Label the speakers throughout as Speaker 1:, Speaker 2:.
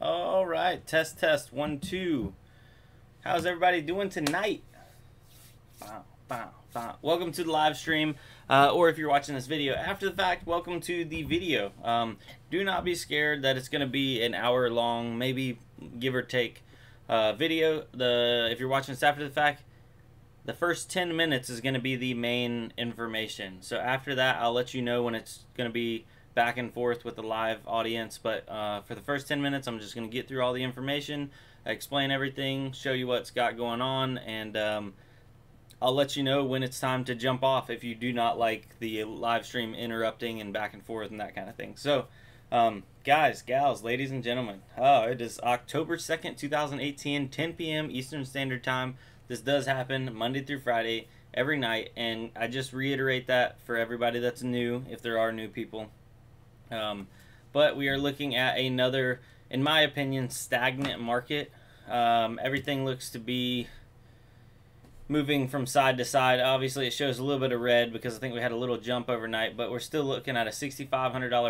Speaker 1: All right, test 1 2. How's everybody doing tonight? Bow, bow, bow. Welcome to the live stream, or if you're watching this video after the fact, welcome to the video. Do not be scared that it's going to be an hour long, maybe give or take, video. If you're watching this after the fact, the first 10 minutes is going to be the main information. So after that, I'll let you know when it's going to be back and forth with the live audience, but for the first 10 minutes I'm just going to get through all the information, explain everything, show you what's got going on, and I'll let you know when it's time to jump off if you do not like the live stream interrupting and back and forth and that kind of thing. So guys, gals, ladies and gentlemen, it is October 2nd 2018, 10 p.m. Eastern Standard Time. This does happen Monday through Friday every night, and I just reiterate that for everybody that's new, if there are new people. But we are looking at another, in my opinion, stagnant market. Everything looks to be moving from side to side. Obviously it shows a little bit of red because I think we had a little jump overnight, but we're still looking at a $6,500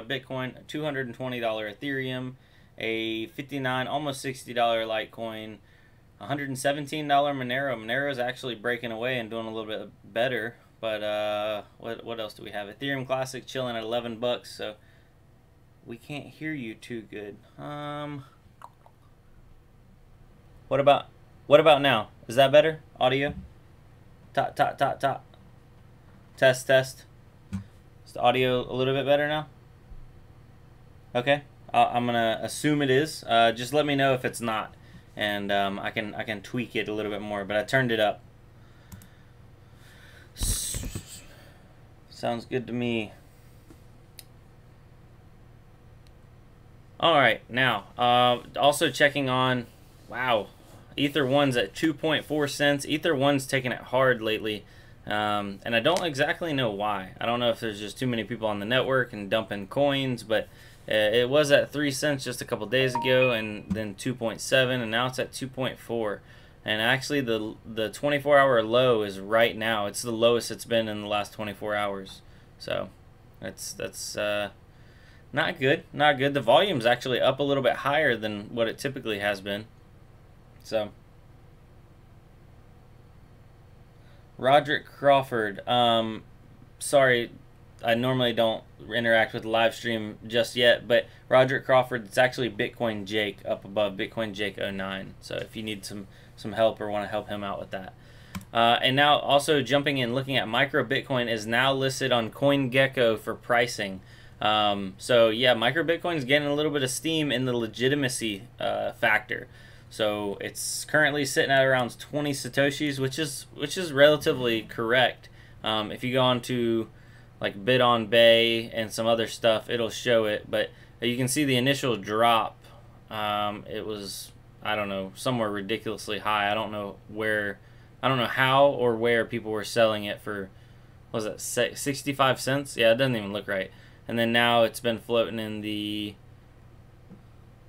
Speaker 1: Bitcoin, a $220 Ethereum, a $59, almost $60 Litecoin, $117 Monero. Monero is actually breaking away and doing a little bit better, but what else do we have? Ethereum Classic chilling at 11 bucks, so we can't hear you too good. What about now? Is that better? Audio? Top. Test. Is the audio a little bit better now? Okay. I'm gonna assume it is. Just let me know if it's not, and I can tweak it a little bit more. But I turned it up. Sounds good to me. All right, now also checking on, wow, Ether 1's at 2.4 cents. Ether 1's taking it hard lately, and I don't exactly know why. I don't know if there's just too many people on the network and dumping coins, but it was at 3 cents just a couple days ago, and then 2.7, and now it's at 2.4. And actually the 24-hour low is right now. It's the lowest it's been in the last 24 hours. So that's not good, not good. The volume's actually up a little bit higher than what it typically has been. So, Roderick Crawford, sorry, I normally don't interact with the live stream just yet, but Roderick Crawford, it's actually Bitcoin Jake up above, Bitcoin Jake 09. So if you need some help or want to help him out with that. And now also jumping in, looking at Micro Bitcoin is now listed on CoinGecko for pricing. So yeah, Micro Bitcoin is getting a little bit of steam in the legitimacy factor. So it's currently sitting at around 20 satoshis, which is relatively correct. If you go on to like BitOnBay and some other stuff, it'll show it. But you can see the initial drop. It was, I don't know, somewhere ridiculously high. I don't know how or where people were selling it for. What was that, 65 cents? Yeah, it doesn't even look right. And then now it's been floating in the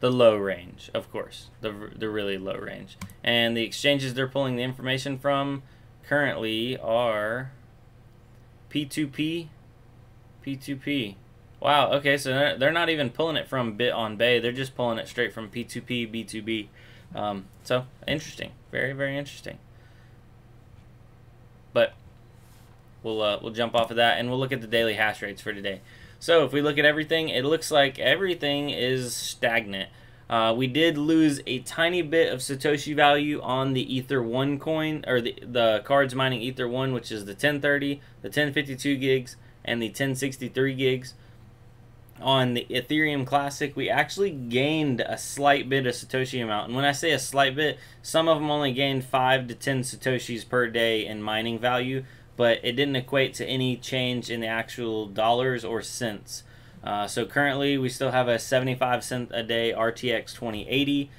Speaker 1: low range, of course, the really low range. And the exchanges they're pulling the information from currently are P2P. Wow, okay, so they're not even pulling it from BitOnBay. They're just pulling it straight from P2P, B2B. So interesting, very, very interesting. But we'll jump off of that and we'll look at the daily hash rates for today. So if we look at everything, it looks like everything is stagnant. We did lose a tiny bit of Satoshi value on the Ether 1 coin, or the cards mining Ether 1, which is the 1030, the 1052 gigs, and the 1063 gigs. On the Ethereum Classic, we actually gained a slight bit of Satoshi amount. And when I say a slight bit, some of them only gained 5 to 10 Satoshis per day in mining value, but it didn't equate to any change in the actual dollars or cents. So currently we still have a 75 cent a day RTX 2080,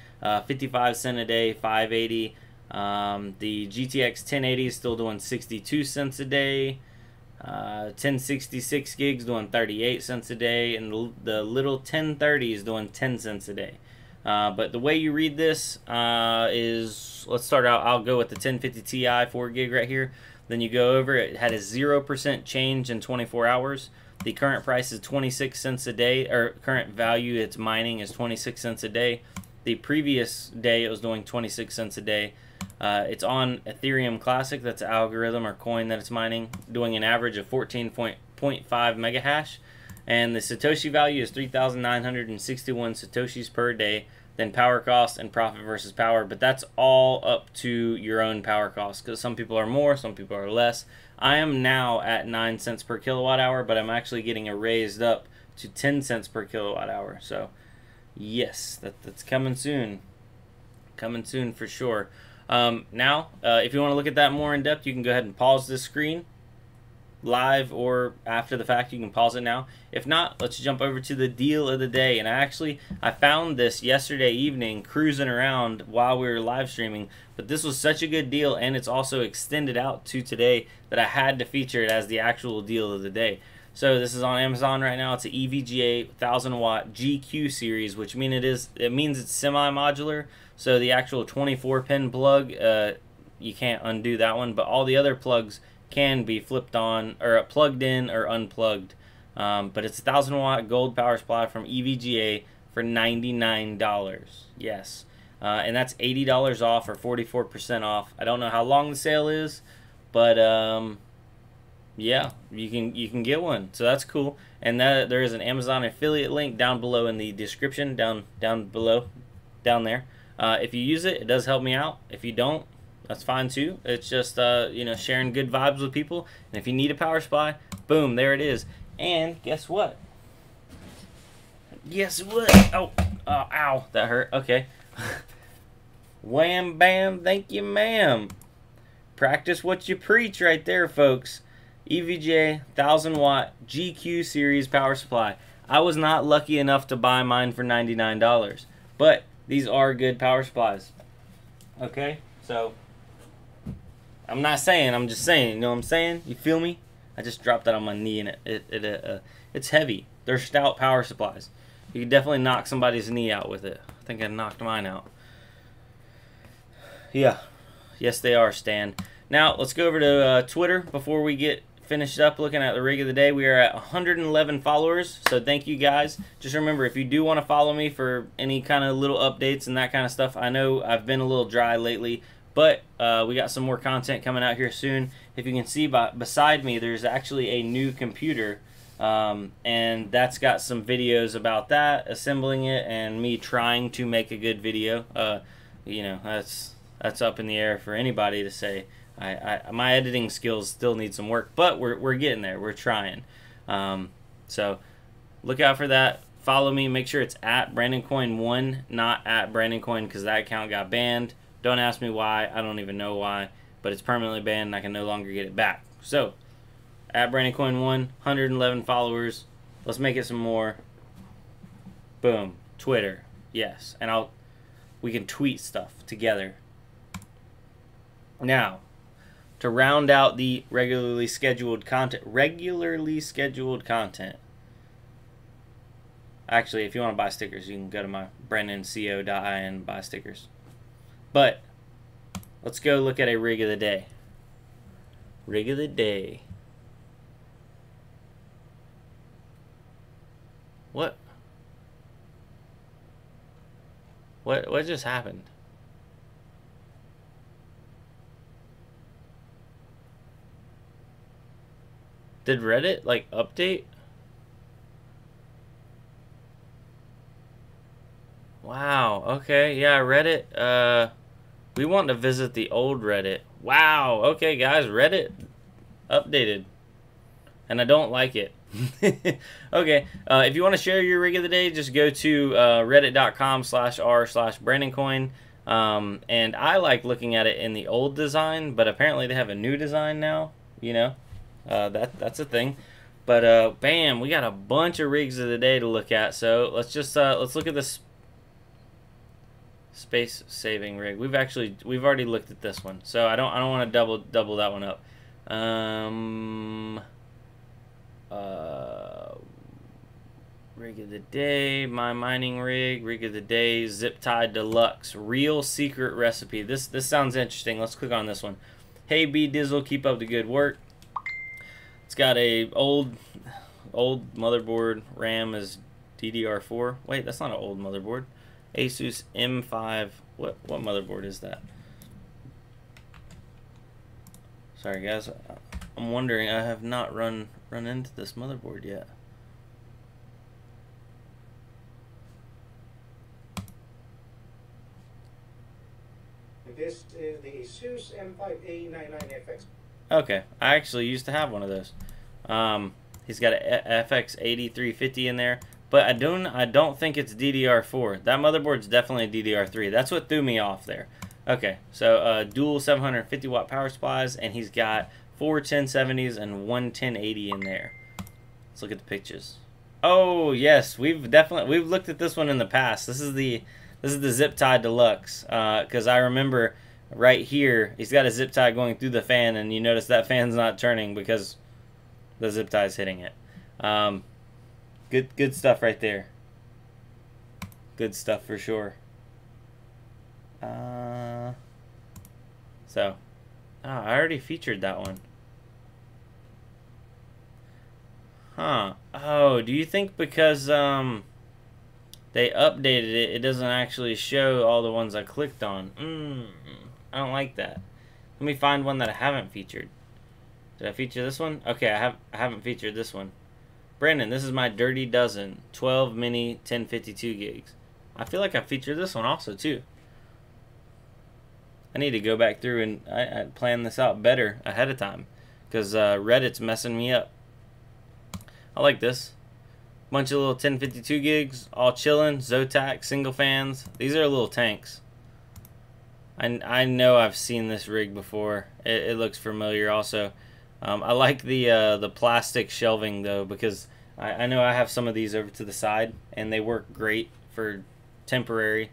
Speaker 1: 55 cent a day 580. The GTX 1080 is still doing 62 cents a day. 1066 gigs doing 38 cents a day, and the little 1030 is doing 10 cents a day. But the way you read this is, let's start out, I'll go with the 1050 Ti 4 gig right here. Then you go over, it had a 0% change in 24 hours. The current price is 26 cents a day, or current value it's mining is 26 cents a day. The previous day it was doing 26 cents a day. It's on Ethereum Classic, that's an algorithm or coin that it's mining, doing an average of 14.5 mega hash. And the Satoshi value is 3,961 Satoshis per day. Then power cost and profit versus power, but that's all up to your own power cost, because some people are more, some people are less. I am now at 9 cents per kilowatt hour, but I'm actually getting a raised up to 10 cents per kilowatt hour. So yes, that's coming soon. Coming soon for sure. Now, if you want to look at that more in depth, you can go ahead and pause this screen live or after the fact. You can pause it now. If not, let's jump over to the deal of the day. And I found this yesterday evening cruising around while we were live streaming, but this was such a good deal, and it's also extended out to today that I had to feature it as the actual deal of the day. So this is on Amazon right now. It's an EVGA 1000 watt GQ series, which means it's semi-modular. So the actual 24 pin plug, you can't undo that one, but all the other plugs can be flipped on or plugged in or unplugged. But it's a 1000 watt gold power supply from EVGA for $99. Yes. And that's $80 off or 44% off. I don't know how long the sale is, but yeah, you can get one. So that's cool. And there is an Amazon affiliate link down below in the description, down there. If you use it, it does help me out. If you don't, that's fine too. It's just you know, sharing good vibes with people. And if you need a power supply, boom, there it is. And guess what? Guess what? Oh, ow, that hurt. Okay. Wham bam, thank you ma'am. Practice what you preach right there, folks. EVGA 1000 watt GQ series power supply. I was not lucky enough to buy mine for $99, but these are good power supplies. Okay, so I'm not saying, I'm just saying, you know what I'm saying? You feel me? I just dropped that on my knee, and it's heavy. They're stout power supplies. You can definitely knock somebody's knee out with it. I think I knocked mine out. Yeah. Yes, they are, Stan. Now, let's go over to Twitter before we get finished up looking at the rig of the day. We are at 111 followers, so thank you guys. Just remember, if you do want to follow me for any kind of little updates and that kind of stuff, I know I've been a little dry lately, but we got some more content coming out here soon. If you can see beside me, there's actually a new computer, and that's got some videos about that, assembling it, and me trying to make a good video. You know, that's up in the air for anybody to say. My editing skills still need some work, but we're getting there. We're trying. So look out for that. Follow me. Make sure it's at Brandoncoin1, not at Brandoncoin, because that account got banned. Don't ask me why. I don't even know why, but it's permanently banned and I can no longer get it back. So at Brandoncoin1, 111 followers. Let's make it some more. Boom. Twitter. Yes. And we can tweet stuff together. Now, to round out the regularly scheduled content. Actually, if you want to buy stickers, you can go to my brandonco.in and buy stickers. But let's go look at a rig of the day. Rig of the day. What just happened? Did Reddit like update? Wow, okay, yeah, Reddit, we want to visit the old Reddit. Wow, okay guys, Reddit updated. And I don't like it. Okay, if you want to share your rig of the day, just go to reddit.com/r/Brandoncoin. And I like looking at it in the old design, but apparently they have a new design now, you know. That's a thing. But bam, we got a bunch of rigs of the day to look at. So let's just let's look at this space saving rig. We've already looked at this one, so I don't want to double that one up. Rig of the day, my mining rig of the day, zip tie deluxe, real secret recipe. This sounds interesting. Let's click on this one. Hey B Dizzle, keep up the good work. It's got a old motherboard. RAM is DDR4. Wait, that's not an old motherboard. Asus M5. What motherboard is that? Sorry guys, I'm wondering. I have not run into this motherboard yet.
Speaker 2: This is the Asus M5A99FX.
Speaker 1: Okay, I actually used to have one of those. He's got a FX8350 in there, but I don't think it's DDR4. That motherboard's definitely DDR3. That's what threw me off there. Okay, so dual 750 watt power supplies, and he's got 4 1070s and one 1080 in there. Let's look at the pictures. Oh yes, we've looked at this one in the past. This is the zip tie deluxe, because I remember right here he's got a zip tie going through the fan, and you notice that fan's not turning because the zip tie is hitting it. Good stuff right there. Good stuff for sure. I already featured that one. Huh. Oh, do you think because they updated it, it doesn't actually show all the ones I clicked on? I don't like that. Let me find one that I haven't featured. Did I feature this one? Okay, I haven't featured this one. Brandon, this is my Dirty Dozen 12 mini 1052 gigs. I feel like I featured this one also too. I need to go back through and I plan this out better ahead of time, because Reddit's messing me up. I like this. Bunch of little 1052 gigs, all chilling. Zotac, single fans. These are little tanks. I know I've seen this rig before. It looks familiar also. I like the plastic shelving though, because I know I have some of these over to the side and they work great for temporary.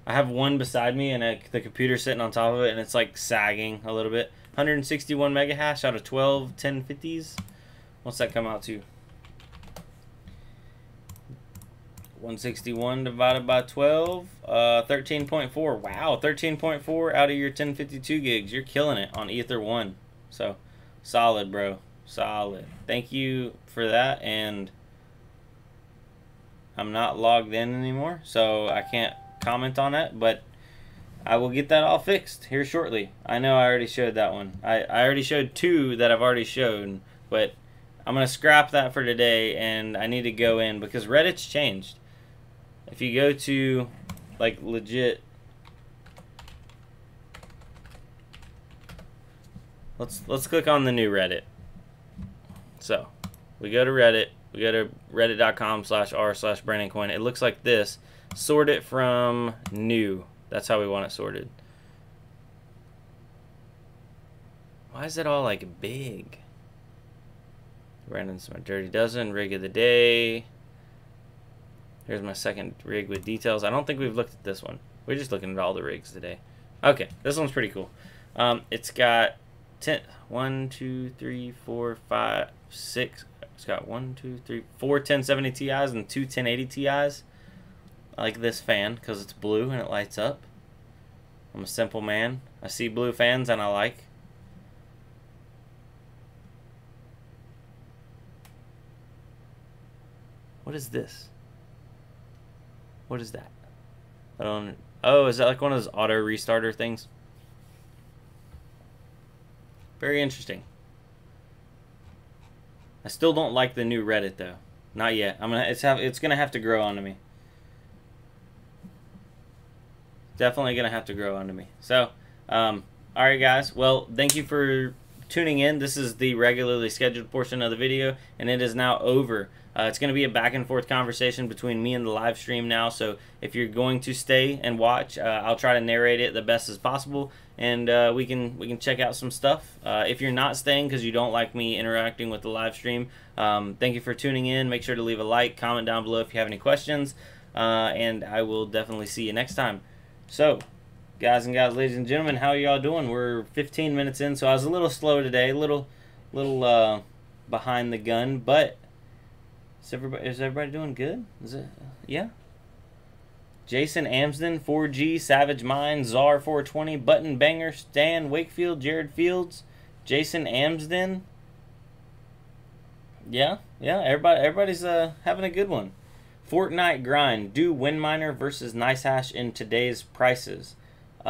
Speaker 1: I have one beside me and the computer sitting on top of it, and it's like sagging a little bit. 161 mega hash out of 12 1050s. What's that come out to? 161 divided by 12, 13.4. Wow, 13.4 out of your 1052 gigs. You're killing it on Ether 1. So, solid, bro. Solid. Thank you for that, and I'm not logged in anymore, so I can't comment on that, but I will get that all fixed here shortly. I know I already showed that one. I already showed two that I've already shown, but I'm going to scrap that for today, and I need to go in because Reddit's changed. If you go to, like, legit, let's click on the new Reddit. So, we go to Reddit. We go to reddit.com/r/Brandoncoin. It looks like this. Sort it from new. That's how we want it sorted. Why is it all like big? Brandon's my Dirty Dozen, rig of the day. Here's my second rig with details. I don't think we've looked at this one. We're just looking at all the rigs today. Okay, this one's pretty cool. It's got 1, 2, 3, 4, 5, 6. It's got 1, 2, 3, 4 1070 Ti's and 2 1080 Ti's. I like this fan because it's blue and it lights up. I'm a simple man. I see blue fans and I like. What is this? What is that? I don't. Oh, is that like one of those auto restarter things? Very interesting. I still don't like the new Reddit though. Not yet. It's gonna have to grow onto me. Definitely gonna have to grow onto me. So, all right, guys. Well, thank you for tuning in. This is the regularly scheduled portion of the video, and it is now over. It's going to be a back and forth conversation between me and the live stream now. So if you're going to stay and watch, I'll try to narrate it the best as possible, and we can check out some stuff. If you're not staying because you don't like me interacting with the live stream, thank you for tuning in. Make sure to leave a like, comment down below if you have any questions, and I will definitely see you next time. So, guys and gals, ladies and gentlemen, how are y'all doing? We're 15 minutes in, so I was a little slow today, a little behind the gun, but is everybody doing good? Is it? Yeah. Jason Amsden, 4G, Savage Mind, Czar 420, Button Banger, Stan Wakefield, Jared Fields, Jason Amsden. Yeah, everybody's having a good one. Fortnite grind. Do WinMiner versus NiceHash in today's prices. We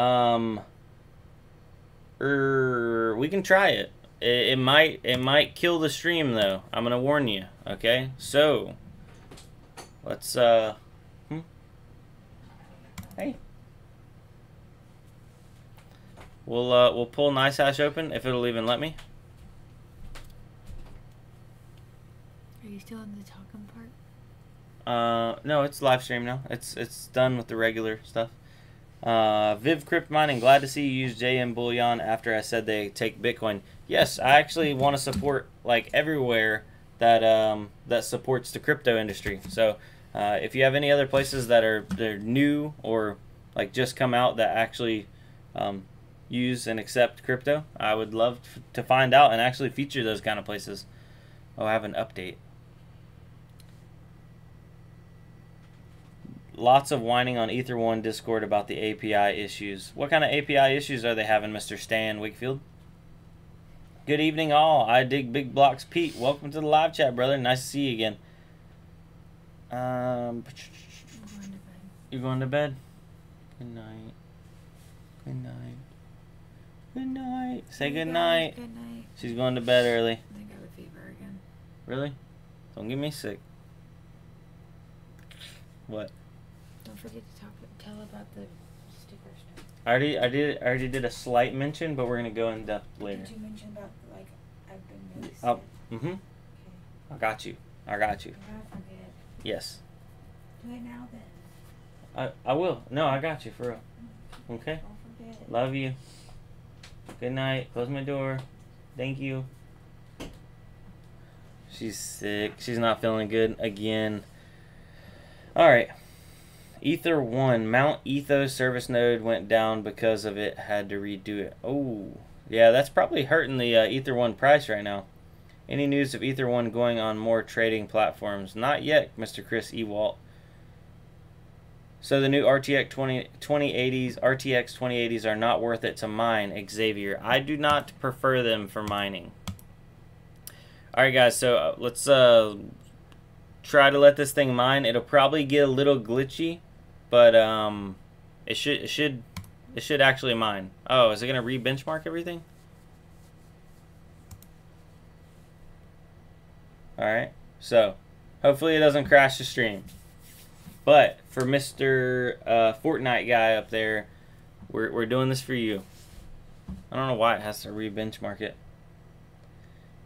Speaker 1: can try it. It might kill the stream though. I'm gonna warn you. Okay, so let's hey, we'll pull NiceHash open if it'll even let me.
Speaker 3: Are you still in the talking part?
Speaker 1: No, it's live stream now. It's done with the regular stuff. Viv Crypt Mining, glad to see you use JM Bullion after I said they take Bitcoin. Yes, I actually want to support like everywhere that that supports the crypto industry. So if you have any other places that they're new or like just come out that actually use and accept crypto, I would love to find out and actually feature those kind of places. Oh, I have an update. Lots of whining on Ether1 Discord about the API issues. What kind of API issues are they having, Mr. Stan Wakefield? Good evening, all. I dig big blocks. Pete, welcome to the live chat, brother. Nice to see you again. You're going to bed? Good night. Good night. Good night. Say good night.
Speaker 3: Good night.
Speaker 1: She's going to bed early.
Speaker 3: I think I have a fever again.
Speaker 1: Really? Don't get me sick. What?
Speaker 3: Don't forget to tell about the sticker stuff.
Speaker 1: I already did a slight mention, but we're gonna go in depth later.
Speaker 3: Did you mention about like I've been really sick?
Speaker 1: Oh,
Speaker 3: Okay.
Speaker 1: I got you. I got you.
Speaker 3: If I forget.
Speaker 1: Yes.
Speaker 3: Do it now then.
Speaker 1: I will. No, I got you for real. Okay.
Speaker 3: Don't forget.
Speaker 1: Love you. Good night. Close my door. Thank you. She's sick. She's not feeling good again. All right. Ether1 Mount Ethos service node went down because of it. Had to redo it. Oh, yeah, that's probably hurting the Ether1 price right now. Any news of Ether1 going on more trading platforms? Not yet, Mr. Chris Ewalt. So the new RTX 2080s are not worth it to mine, Xavier. I do not prefer them for mining. All right, guys. So let's try to let this thing mine. It'll probably get a little glitchy, but it should actually mine. Oh, is it gonna re-benchmark everything? All right. So hopefully it doesn't crash the stream. But for Mr. Fortnite guy up there, we're doing this for you. I don't know why it has to re-benchmark it.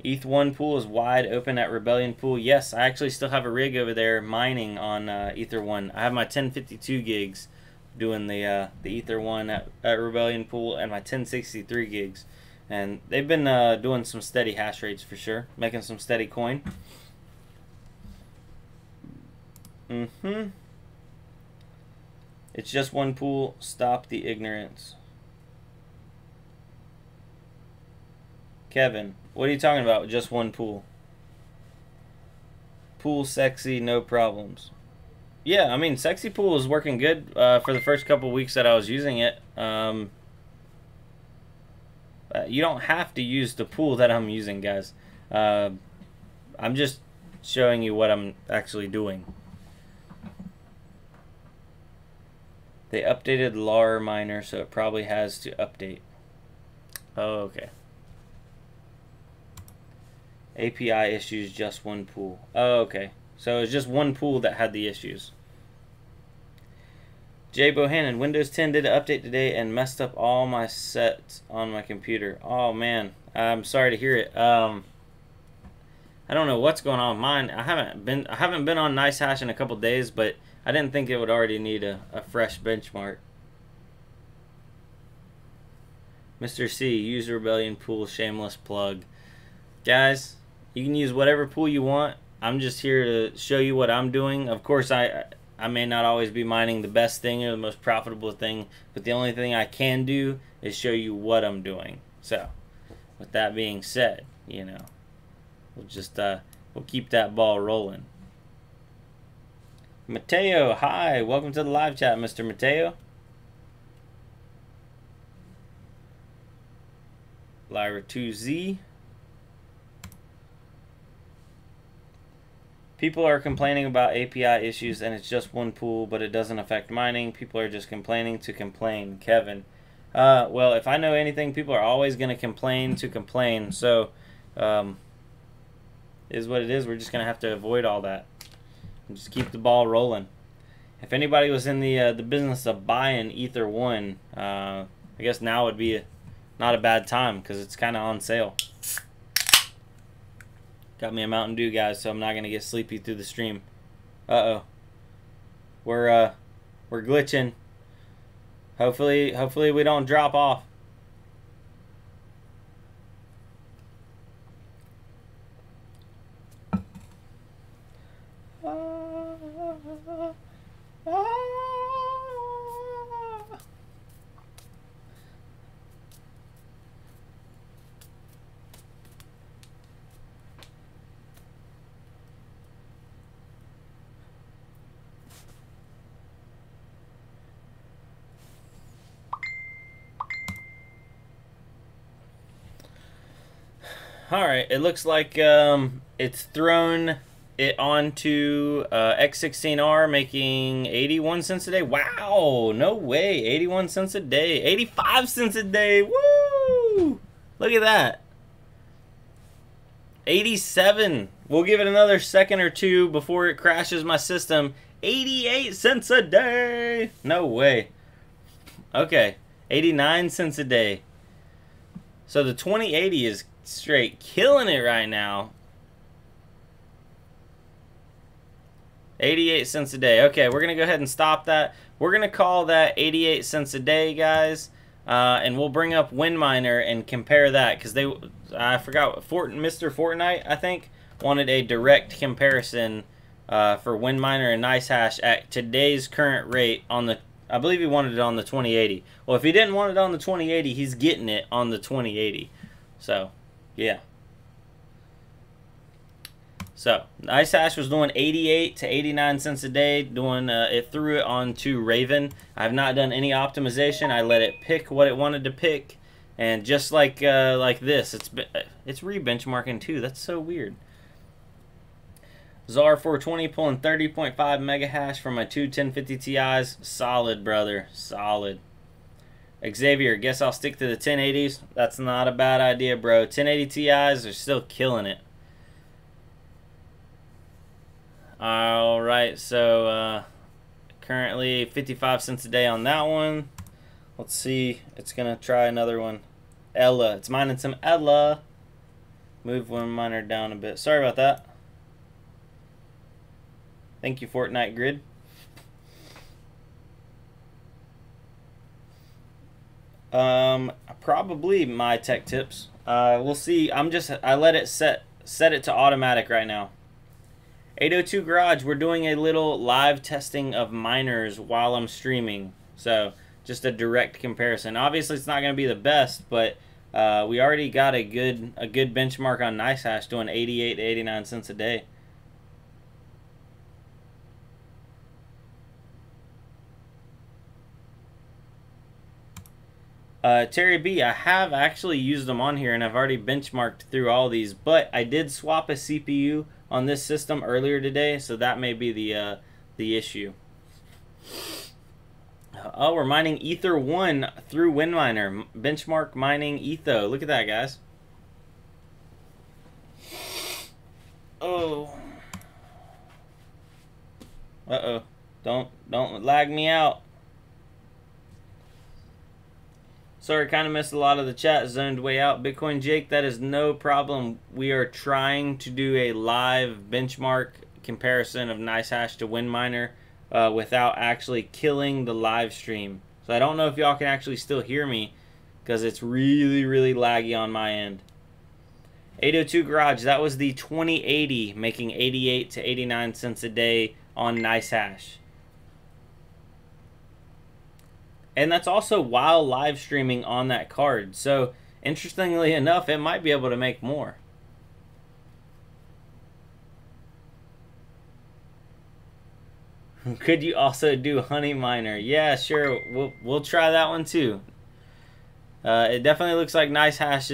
Speaker 1: ETH1 pool is wide open at Rebellion Pool. Yes, I actually still have a rig over there mining on Ether1. I have my 1052 gigs doing the Ether1 at Rebellion Pool and my 1063 gigs. And they've been doing some steady hash rates for sure, making some steady coin. It's just one pool. Stop the ignorance. Kevin, what are you talking about? Just one pool. Pool sexy, no problems. Yeah, I mean, Sexy Pool is working good for the first couple weeks that I was using it. You don't have to use the pool that I'm using, guys. I'm just showing you what I'm actually doing. They updated LAR miner, so it probably has to update. Oh, okay. API issues, just one pool. Oh, okay. So it's just one pool that had the issues. Jay Bohannon, Windows 10 did an update today and messed up all my sets on my computer. Oh man, I'm sorry to hear it. I don't know what's going on with mine. I haven't been on NiceHash in a couple days, but I didn't think it would already need a fresh benchmark. Mr. C, use Rebellion Pool, shameless plug. Guys, you can use whatever pool you want. I'm just here to show you what I'm doing. Of course, I may not always be mining the best thing or the most profitable thing, but the only thing I can do is show you what I'm doing. So, with that being said, you know, we'll just we'll keep that ball rolling. Mateo, hi, welcome to the live chat, Mr. Mateo. Lyra 2Z. People are complaining about API issues and it's just one pool, but it doesn't affect mining. People are just complaining to complain. Kevin. Well, if I know anything, people are always going to complain to complain. So, is what it is. We're just going to have to avoid all that and just keep the ball rolling. If anybody was in the business of buying Ether 1, I guess now would be not a bad time because it's kind of on sale. Got me a Mountain Dew, guys, so I'm not gonna get sleepy through the stream. Uh-oh. We're glitching. Hopefully we don't drop off. Alright, it looks like it's thrown it onto X16R, making 81 cents a day. Wow, no way. 81 cents a day. 85 cents a day. Woo! Look at that. 87. We'll give it another second or two before it crashes my system. 88 cents a day. No way. Okay, 89 cents a day. So the 2080 is straight killing it right now. 88 cents a day. Okay, we're gonna go ahead and stop that. We're gonna call that 88 cents a day, guys, and we'll bring up WinMiner and compare that because I forgot, Mr. Fortnite, I think, wanted a direct comparison for WinMiner and NiceHash at today's current rate on the. I believe he wanted it on the 2080. Well, if he didn't want it on the 2080, he's getting it on the 2080. So, yeah. So, NiceHash was doing 88 to 89 cents a day. It threw it onto Raven. I've not done any optimization. I let it pick what it wanted to pick, and just like this, it's re-benchmarking too. That's so weird. ZAR 420 pulling 30.5 mega hash from my two 1050 Ti's. Solid, brother. Solid. Xavier, guess I'll stick to the 1080s. That's not a bad idea, bro. 1080 Ti's are still killing it. Alright, so currently 55 cents a day on that one. Let's see. It's going to try another one. Ella. It's mining some Ella. Move one miner down a bit. Sorry about that. Thank you, Fortnite Grid. Probably my tech tips. We'll see. I let it set it to automatic right now. 802 Garage, we're doing a little live testing of miners while I'm streaming. So, just a direct comparison. Obviously, it's not going to be the best, but we already got a good benchmark on NiceHash doing 88 to 89 cents a day. Terry B, I have actually used them on here, and I've already benchmarked through all these, but I did swap a CPU on this system earlier today, so that may be the issue. Oh, we're mining Ether 1 through WinMiner. Benchmark mining Etho. Look at that, guys. Oh. Uh-oh. Don't lag me out. Sorry, kind of missed a lot of the chat, zoned way out. Bitcoin Jake, that is no problem. We are trying to do a live benchmark comparison of NiceHash to WinMiner without actually killing the live stream. So I don't know if y'all can actually still hear me because it's really, really laggy on my end. 802 Garage, that was the 2080, making 88 to 89 cents a day on NiceHash. And that's also while live streaming on that card. So, interestingly enough, it might be able to make more. Could you also do Honey Miner? Yeah, sure. We'll try that one too. It definitely looks like NiceHash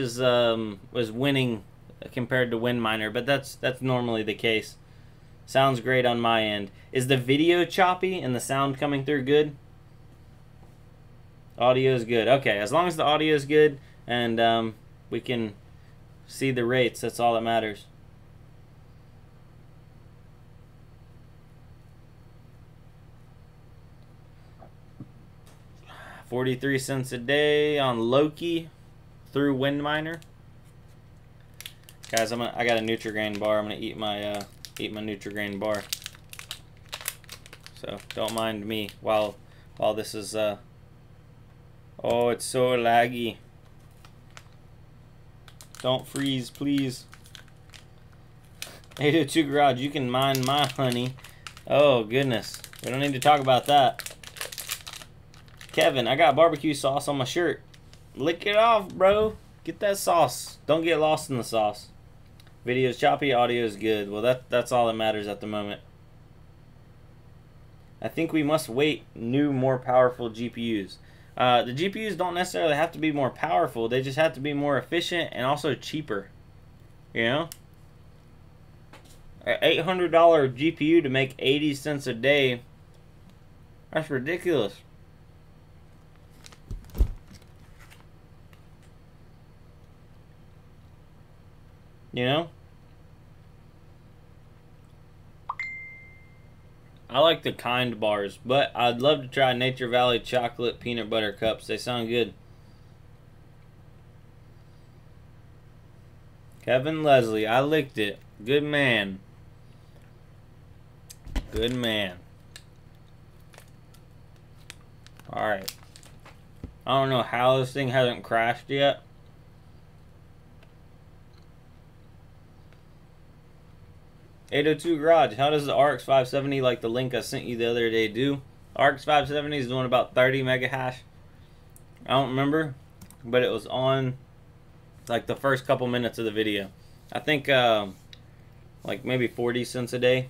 Speaker 1: was winning compared to WinMiner, but that's normally the case. Sounds great on my end. Is the video choppy and the sound coming through good? Audio is good. Okay, as long as the audio is good and we can see the rates, that's all that matters. $0.43 a day on Loki through Windminer. Guys, I got a Nutrigrain bar. I'm gonna eat my Nutrigrain bar. So don't mind me while this is oh, it's so laggy. Don't freeze, please. 802 Garage, you can mine my honey. Oh goodness, we don't need to talk about that. Kevin, I got barbecue sauce on my shirt. Lick it off, bro. Get that sauce. Don't get lost in the sauce. Video's choppy, audio is good. Well, that's all that matters at the moment. I think we must wait new, more powerful GPUs. The GPUs don't necessarily have to be more powerful. They just have to be more efficient and also cheaper. You know? An $800 GPU to make 80 cents a day. That's ridiculous. You know? I like the Kind bars, but I'd love to try Nature Valley chocolate peanut butter cups. They sound good. Kevin Leslie, I licked it. Good man. Good man. Alright. I don't know how this thing hasn't crashed yet. $802 Garage, how does the RX 570, like the link I sent you the other day, do? RX 570 is doing about 30 mega hash. I don't remember, but it was on like the first couple minutes of the video. I think like maybe 40 cents a day.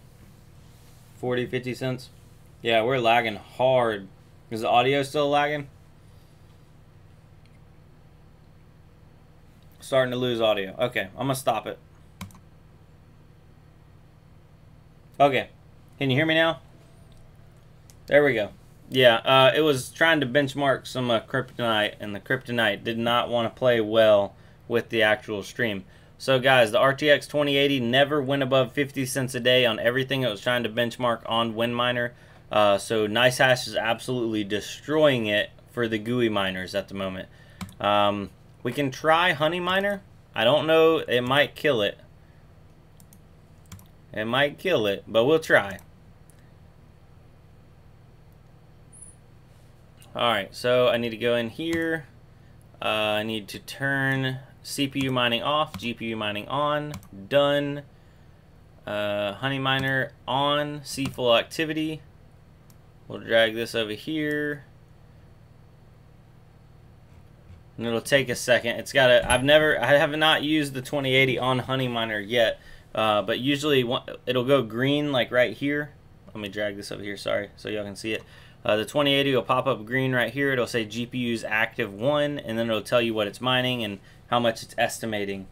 Speaker 1: 40, 50 cents. Yeah, we're lagging hard. Is the audio still lagging? Starting to lose audio. Okay, I'm gonna stop it. Okay, can you hear me now? There we go. Yeah, it was trying to benchmark some kryptonite, and the kryptonite did not want to play well with the actual stream. So guys, the RTX 2080 never went above 50 cents a day on everything it was trying to benchmark on Windminer. So NiceHash is absolutely destroying it for the GUI miners at the moment. We can try Honey Miner. I don't know, it might kill it. It might kill it, but we'll try. Alright, so I need to go in here. I need to turn CPU mining off, GPU mining on, done. Honey Miner on, see full activity. We'll drag this over here. And it'll take a second. It's got a, I have not used the 2080 on Honey Miner yet. But usually it'll go green like right here. Let me drag this over here, sorry, so y'all can see it. The 2080 will pop up green right here. It'll say GPU's active 1, and then it'll tell you what it's mining and how much it's estimating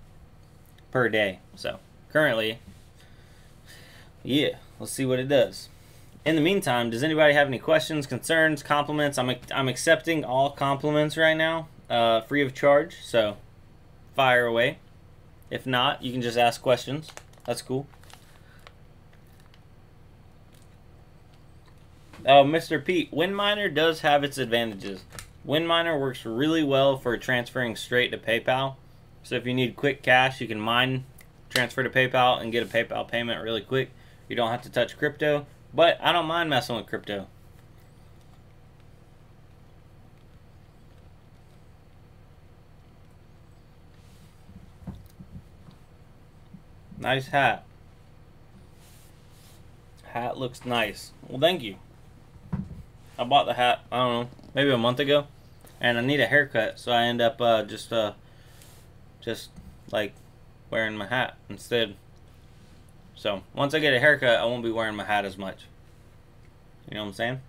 Speaker 1: per day. So currently, yeah, let's see what it does. In the meantime, does anybody have any questions, concerns, compliments? I'm accepting all compliments right now, free of charge, so fire away. If not, you can just ask questions. That's cool. Oh, Mr. Pete, Windminer does have its advantages. Windminer works really well for transferring straight to PayPal. So if you need quick cash, you can mine, transfer to PayPal, and get a PayPal payment really quick. You don't have to touch crypto, but I don't mind messing with crypto. Nice hat. Hat looks nice. Well, thank you. I bought the hat, I don't know, maybe a month ago. And I need a haircut, so I end up just like wearing my hat instead. So, once I get a haircut, I won't be wearing my hat as much. You know what I'm saying?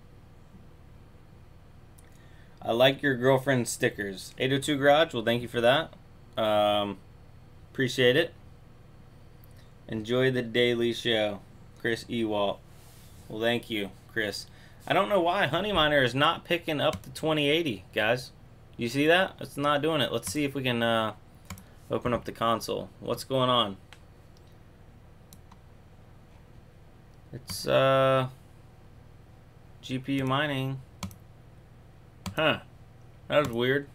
Speaker 1: I like your girlfriend's stickers. 802 Garage, well, thank you for that. Appreciate it. Enjoy the daily show. Chris Ewalt. Well, thank you, Chris. I don't know why Honey Miner is not picking up the 2080, guys. You see that? It's not doing it. Let's see if we can open up the console. What's going on? It's GPU mining. Huh. That was weird.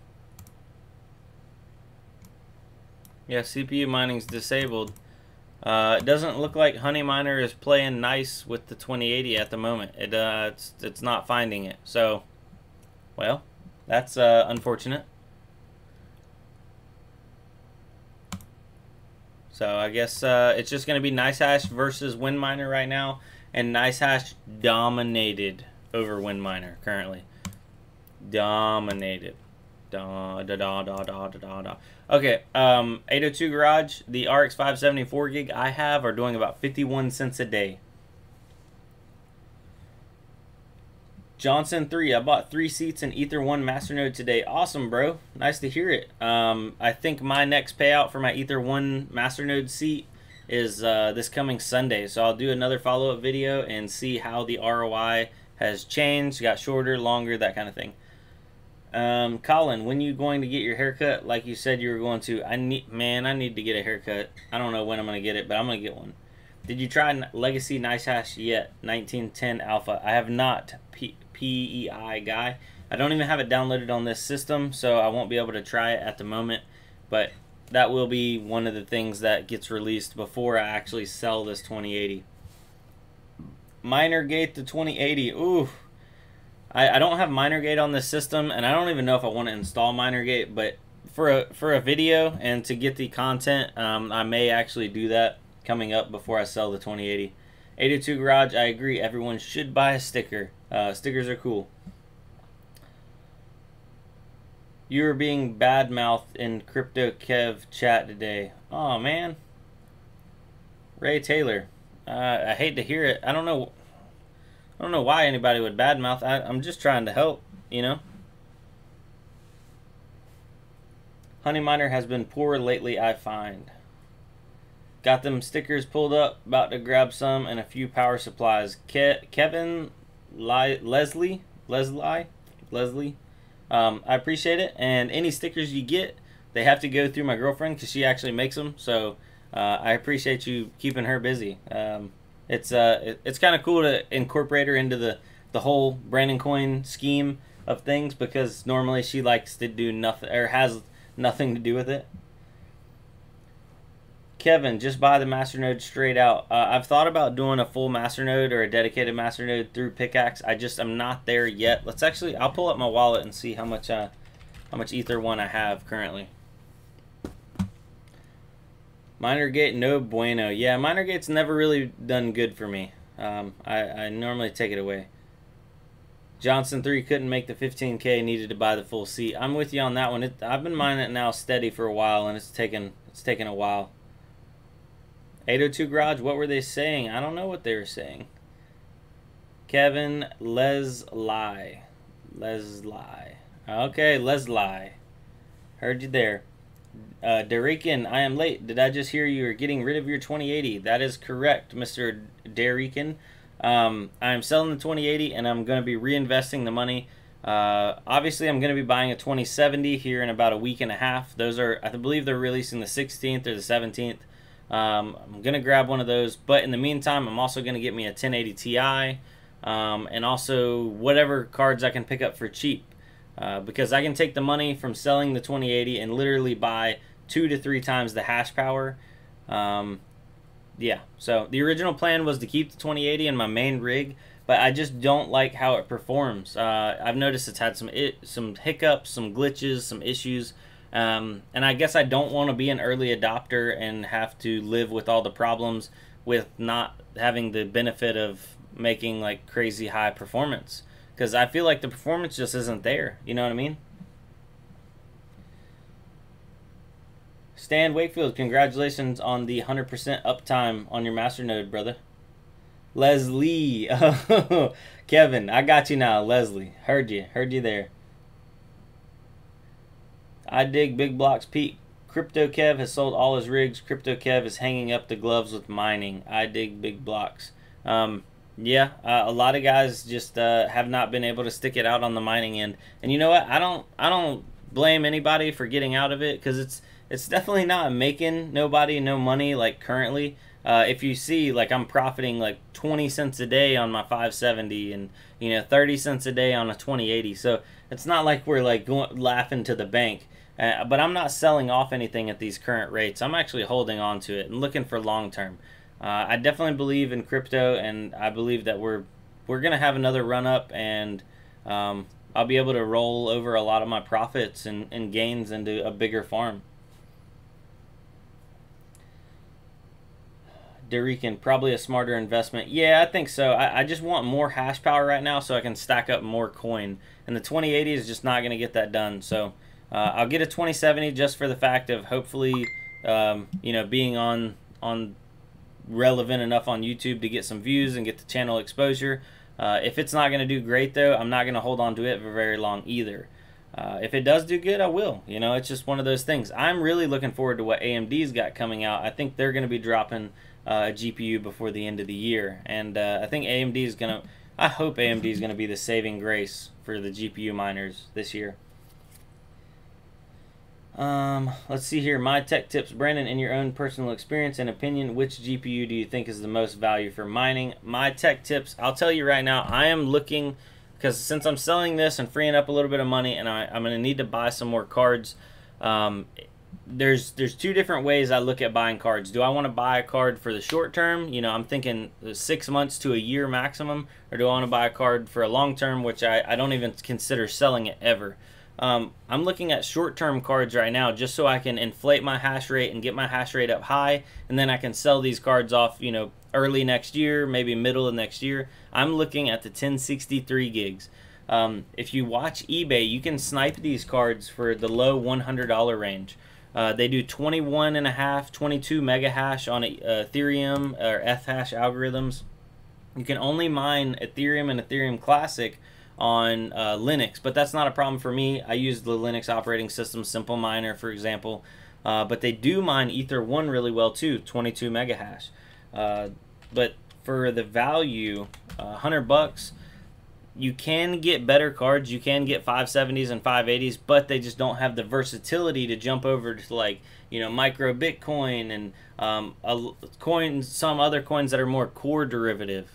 Speaker 1: Yeah, CPU mining's disabled. It doesn't look like Honey Miner is playing nice with the 2080 at the moment. It's not finding it. So, well, that's unfortunate. So I guess it's just going to be NiceHash versus WinMiner right now, and NiceHash dominated over WinMiner currently. Dominated. Okay, 802 Garage, the RX 574 gig I have are doing about 51 cents a day. Johnson 3, I bought 3 seats in Ether 1 Masternode today. Awesome, bro. Nice to hear it. I think my next payout for my Ether 1 Masternode seat is this coming Sunday. So I'll do another follow-up video and see how the ROI has changed, got shorter, longer, that kind of thing. Colin, when you going to get your haircut like you said you were going to? I need to get a haircut. I don't know when I'm going to get it, but I'm going to get one. Did you try Legacy NiceHash yet? 1910 Alpha. I have not. PEI guy. I don't even have it downloaded on this system, so I won't be able to try it at the moment, but that will be one of the things that gets released before I actually sell this 2080. Minergate the 2080. Ooh. I don't have Minergate on this system, and I don't even know if I want to install Minergate, but for a video and to get the content, I may actually do that coming up before I sell the 2080. 802 Garage, I agree. Everyone should buy a sticker. Stickers are cool. You were being bad-mouthed in Crypto Kev chat today. Oh man, Ray Taylor. I hate to hear it. I don't know why anybody would badmouth. I'm just trying to help, you know. Honey Miner has been poor lately, I find. Got them stickers pulled up. About to grab some and a few power supplies. Kevin, Leslie. I appreciate it. And any stickers you get, they have to go through my girlfriend because she actually makes them. So I appreciate you keeping her busy. It's kind of cool to incorporate her into the whole Brandoncoin scheme of things, because normally she likes to do nothing or has nothing to do with it. Kevin, just buy the masternode straight out. I've thought about doing a full masternode or a dedicated masternode through Pickaxe. I'm not there yet. I'll pull up my wallet and see how much Ether 1 I have currently. Minergate, no bueno. Yeah, Minergate's never really done good for me. I normally take it away. Johnson 3 couldn't make the 15K, needed to buy the full seat. I'm with you on that one. I've been mining it now steady for a while, and it's taken a while. 802 Garage, what were they saying? I don't know what they were saying. Kevin, Leslie. Okay, Leslie. Heard you there. Derican, I am late. Did I just hear you are getting rid of your 2080? That is correct, Mr. Derican. I'm selling the 2080 and I'm going to be reinvesting the money. Obviously, I'm going to be buying a 2070 here in about a week and a half. Those are, I believe they're releasing the 16th or the 17th. I'm going to grab one of those. But in the meantime, I'm also going to get me a 1080 Ti and also whatever cards I can pick up for cheap. Because I can take the money from selling the 2080 and literally buy 2 to 3 times the hash power. Yeah, so the original plan was to keep the 2080 in my main rig, but I just don't like how it performs. I've noticed it's had some hiccups, some glitches, some issues, and I guess I don't want to be an early adopter and have to live with all the problems with not having the benefit of making like crazy high performance, because I feel like the performance just isn't there. You know what I mean? Stan Wakefield, congratulations on the 100% uptime on your masternode, brother. Leslie, Kevin, I got you now. Leslie, heard you there. I dig Big Blocks Pete. Crypto Kev has sold all his rigs. Crypto Kev is hanging up the gloves with mining. I dig Big Blocks. Yeah, a lot of guys just have not been able to stick it out on the mining end. And you know what? I don't blame anybody for getting out of it, because it's definitely not making nobody no money like currently. If you see, like, I'm profiting like 20 cents a day on my 570, and 30 cents a day on a 2080. So it's not like we're like laughing to the bank. But I'm not selling off anything at these current rates. I'm actually holding on to it and looking for long term. I definitely believe in crypto, and I believe that we're gonna have another run up, and I'll be able to roll over a lot of my profits and gains into a bigger farm. Derican, probably a smarter investment. Yeah, I think so. I just want more hash power right now so I can stack up more coin, and the 2080 is just not gonna get that done. So I'll get a 2070 just for the fact of hopefully being on relevant enough on YouTube to get some views and get the channel exposure. If it's not going to do great, though, I'm not going to hold on to it for very long either. If it does do good, I will. It's just one of those things. I'm really looking forward to what AMD's got coming out. I think they're going to be dropping a GPU before the end of the year, and I think I hope AMD is going to be the saving grace for the GPU miners this year. Let's see here. My tech tips. Brandon, in your own personal experience and opinion, which GPU do you think is the most value for mining? My tech tips, I'll tell you right now, I am looking, because since I'm selling this and freeing up a little bit of money, and I'm going to need to buy some more cards, there's two different ways I look at buying cards. Do I want to buy a card for the short term? I'm thinking 6 months to a year maximum, or do I want to buy a card for a long term, which I don't even consider selling it ever. I'm looking at short-term cards right now just so I can inflate my hash rate and get my hash rate up high, and then I can sell these cards off, early next year, maybe middle of next year. I'm looking at the 1063 gigs. If you watch eBay, you can snipe these cards for the low $100 range. They do 21.5, 22 mega hash on Ethereum or Ethash algorithms. You can only mine Ethereum and Ethereum Classic on Linux, but that's not a problem for me. I use the Linux operating system, Simple Miner, for example, but they do mine Ether 1 really well too, 22 mega hash. But for the value, $100, you can get better cards. You can get 570s and 580s, but they just don't have the versatility to jump over to, like, micro Bitcoin and some other coins that are more core derivative.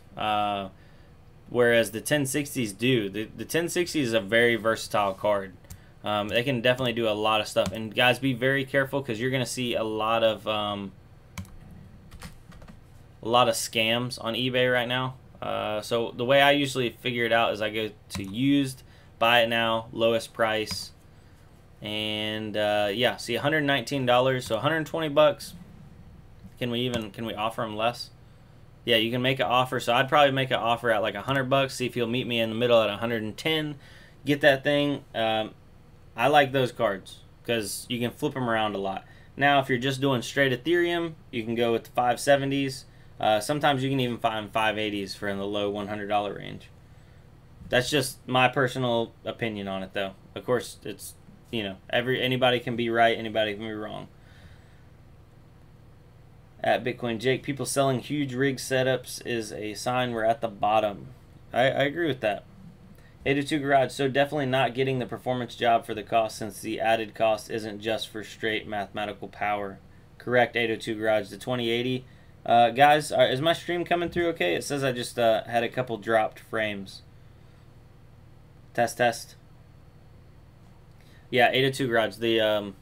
Speaker 1: Whereas the 1060s do. The 1060 is a very versatile card. They can definitely do a lot of stuff. And guys, be very careful, because you're going to see a lot of scams on eBay right now. So the way I usually figure it out is I go to used, buy it now, lowest price, and yeah, see $119, so 120 bucks. Can we offer them less? Yeah, you can make an offer. So I'd probably make an offer at like $100. See if you'll meet me in the middle at 110. Get that thing. I like those cards because you can flip them around a lot. Now, if you're just doing straight Ethereum, you can go with the 570s. Sometimes you can even find 580s for in the low $100 range. That's just my personal opinion on it, though. Of course, it's anybody can be right, anybody can be wrong. At Bitcoin Jake, people selling huge rig setups is a sign we're at the bottom. I agree with that. 802 Garage, so definitely not getting the performance job for the cost, since the added cost isn't just for straight mathematical power. Correct, 802 Garage. The 2080. Guys, is my stream coming through okay? It says I just had a couple dropped frames. Test. Yeah, 802 Garage. The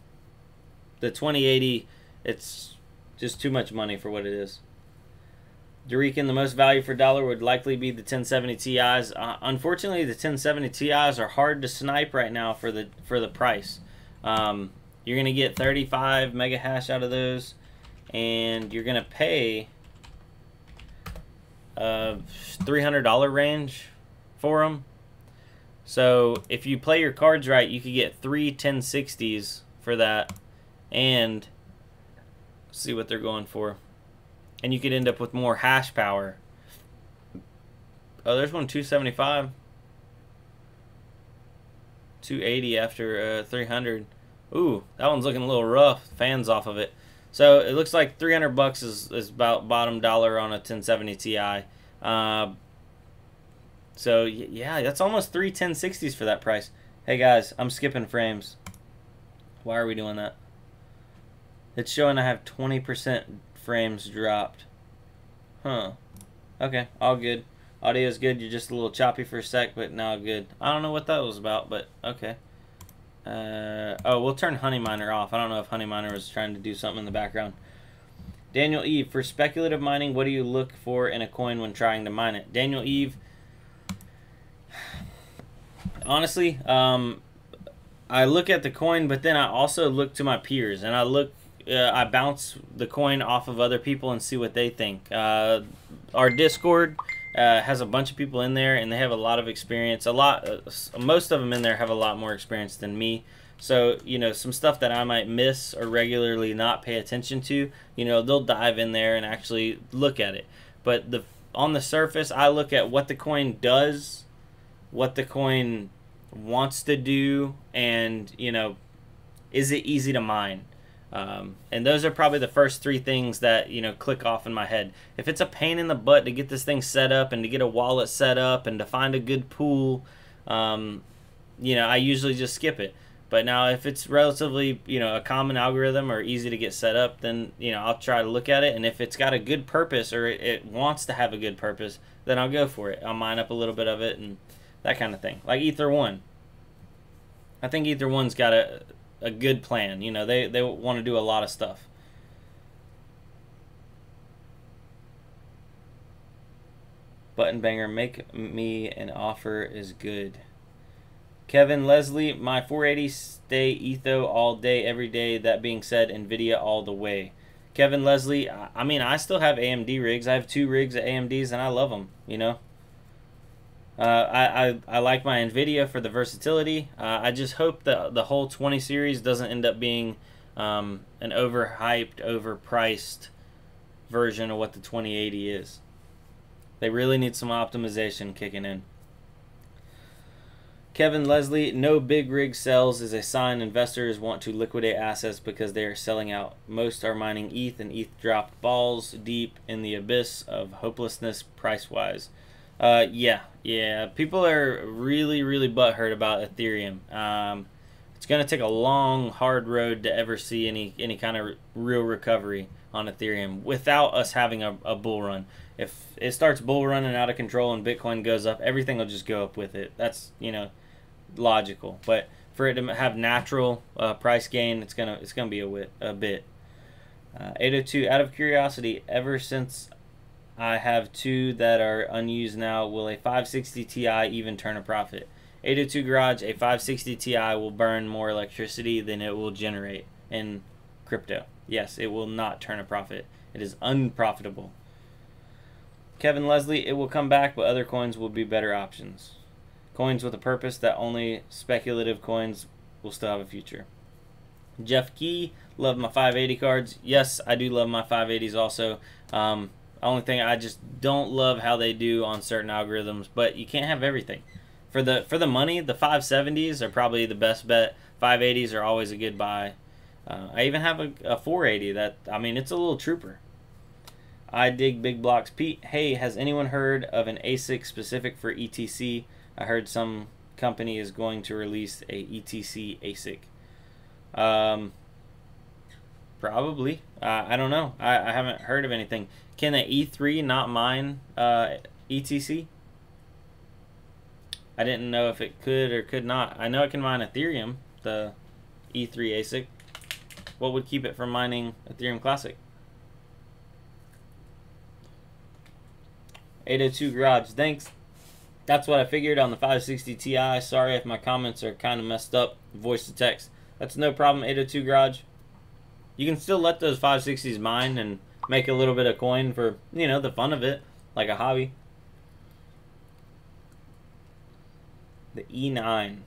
Speaker 1: 2080, it's just too much money for what it is. Derican, the most value for dollar would likely be the 1070 Ti's. Unfortunately, the 1070 Ti's are hard to snipe right now for the price. You're gonna get 35 mega hash out of those, and you're gonna pay $300 range for them. So if you play your cards right, you could get 3 1060s for that, and see what they're going for, and you could end up with more hash power. Oh, there's one 275, 280 after 300. Ooh, that one's looking a little rough. Fans off of it. So it looks like $300 is about bottom dollar on a 1070 Ti. So yeah, that's almost 3 1060s for that price. Hey guys, I'm skipping frames. Why are we doing that? It's showing I have 20% frames dropped. Huh. Okay, all good. Audio's good. You're just a little choppy for a sec, but now good. I don't know what that was about, but okay. Oh, we'll turn Honey Miner off. I don't know if Honey Miner was trying to do something in the background. Daniel Eve, for speculative mining, what do you look for in a coin when trying to mine it? Daniel Eve, honestly, I look at the coin, but then I also look to my peers, and I bounce the coin off of other people and see what they think. Our Discord has a bunch of people in there, and they have a lot of experience. Most of them in there have a lot more experience than me. So, you know, some stuff that I might miss or regularly not pay attention to, you know, they'll dive in there and actually look at it. But on the surface, I look at what the coin does, what the coin wants to do, and, you know, is it easy to mine? And those are probably the first three things that, you know, click off in my head. If it's a pain in the butt to get this thing set up and to get a wallet set up and to find a good pool, you know, I usually just skip it. But now if it's relatively, you know, a common algorithm or easy to get set up, then, you know, I'll try to look at it. And if it's got a good purpose, or it wants to have a good purpose, then I'll go for it. I'll mine up a little bit of it and that kind of thing. Like Ether 1. I think Ether 1's got a good plan. You know, they want to do a lot of stuff. Button banger, make me an offer is good. Kevin Leslie, my 480 stay Etho all day, every day. That being said, NVIDIA all the way. Kevin Leslie, I mean, I still have AMD rigs. I have 2 rigs at AMDs, and I love them, you know. I like my NVIDIA for the versatility. I just hope that the whole 20 series doesn't end up being an overhyped, overpriced version of what the 2080 is. They really need some optimization kicking in. Kevin Leslie, no big rig sells is a sign investors want to liquidate assets because they are selling out. Most are mining ETH, and ETH dropped balls deep in the abyss of hopelessness price-wise. Yeah. People are really, really butthurt about Ethereum. It's going to take a long, hard road to ever see any kind of real recovery on Ethereum without us having a bull run. If it starts bull running out of control and Bitcoin goes up, everything will just go up with it. That's, you know, logical. But for it to have natural price gain, it's gonna be a bit. 802, out of curiosity, ever since I have 2 that are unused now, will a 560 Ti even turn a profit? 802 Garage, a 560 Ti will burn more electricity than it will generate in crypto. Yes, it will not turn a profit. It is unprofitable. Kevin Leslie, it will come back, but other coins will be better options. Coins with a purpose that only speculative coins will still have a future. Jeff Key, love my 580 cards. Yes, I do love my 580s also. Only thing I just don't love how they do on certain algorithms, but you can't have everything. For the money, the 570s are probably the best bet. 580s are always a good buy. I even have a 480 that, I mean, it's a little trooper. I dig big blocks. Pete, hey, has anyone heard of an ASIC specific for ETC? I heard some company is going to release a ETC ASIC. Probably. I don't know. I haven't heard of anything. Can an E3 not mine ETC? I didn't know if it could or could not. I know it can mine Ethereum, the E3 ASIC. What would keep it from mining Ethereum Classic? 802 Garage, thanks. That's what I figured on the 560 Ti. Sorry if my comments are kind of messed up. Voice to text. That's no problem, 802 Garage. You can still let those 560s mine and make a little bit of coin for, you know, the fun of it, like a hobby. The E9.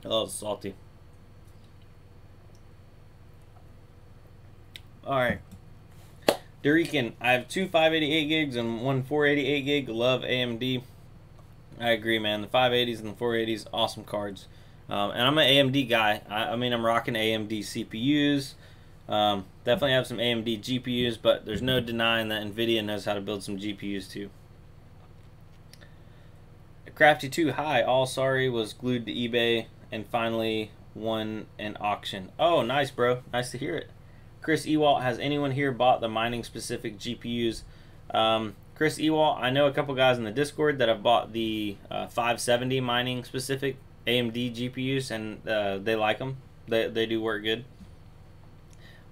Speaker 1: Oh, it's salty. Alright. Durican, I have 2 588 gigs and 1 488 gig. Love AMD. I agree, man. The 580s and the 480s, awesome cards. And I'm an AMD guy. I mean, I'm rocking AMD CPUs. Definitely have some AMD GPUs, but there's no denying that NVIDIA knows how to build some GPUs too. Crafty2, hi. All sorry, was glued to eBay and finally won an auction. Oh, nice, bro. Nice to hear it. Chris Ewalt, has anyone here bought the mining specific GPUs? Chris Ewalt, I know a couple guys in the Discord that have bought the 570 mining specific AMD GPUs, and they like them. They do work good.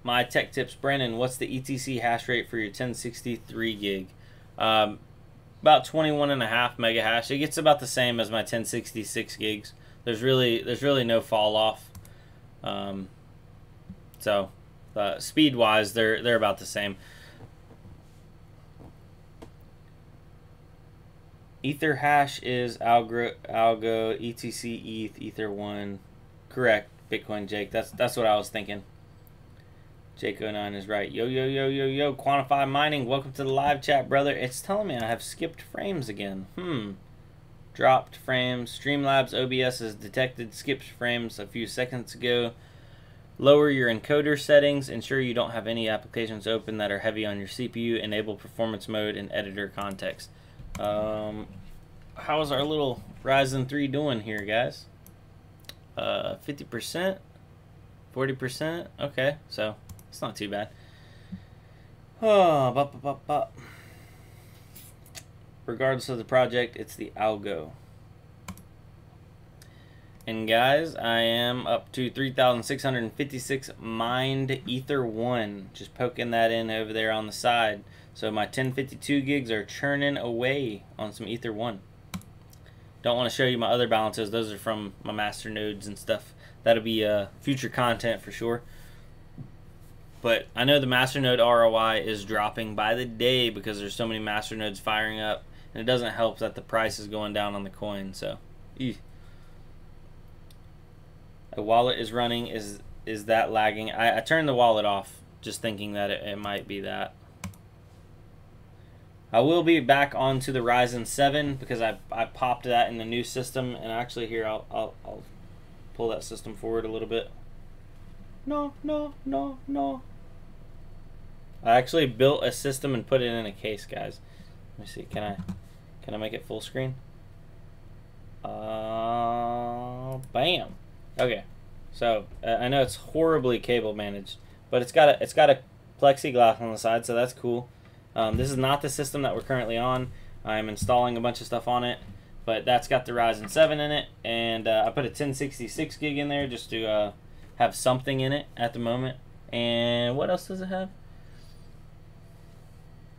Speaker 1: My tech tips, Brandon, what's the ETC hash rate for your 1063 gig? About 21.5 mega hash. It gets about the same as my 1066 gigs. There's really no fall off. So speed wise, they're about the same. Ether hash is algo etc ETH ether1. Correct, Bitcoin Jake. That's what I was thinking. Jake09 is right. Yo, Quantify Mining, welcome to the live chat, brother. It's telling me I have skipped frames again. Dropped frames. Streamlabs OBS has detected skipped frames a few seconds ago. Lower your encoder settings. Ensure you don't have any applications open that are heavy on your CPU. Enable performance mode in editor context. How's our little Ryzen 3 doing here, guys? 50%? 40%? Okay, so it's not too bad. Regardless of the project, it's the algo. And guys, I am up to 3,656 mined Ether 1. Just poking that in over there on the side. So my 1052 gigs are churning away on some Ether 1. Don't want to show you my other balances. Those are from my master nodes and stuff. That'll be future content for sure. But I know the masternode ROI is dropping by the day because there's so many masternodes firing up, and it doesn't help that the price is going down on the coin. So, a wallet is running. Is that lagging? I turned the wallet off, just thinking that it might be that. I will be back onto the Ryzen 7 because I popped that in the new system, and actually here I'll pull that system forward a little bit. No. I actually built a system and put it in a case, guys. Let me see. Can I make it full screen? Bam. Okay. So I know it's horribly cable managed, but it's got a plexiglass on the side, so that's cool. This is not the system that we're currently on. I'm installing a bunch of stuff on it, but that's got the Ryzen 7 in it, and I put a 1066 gig in there just to have something in it at the moment. And what else does it have?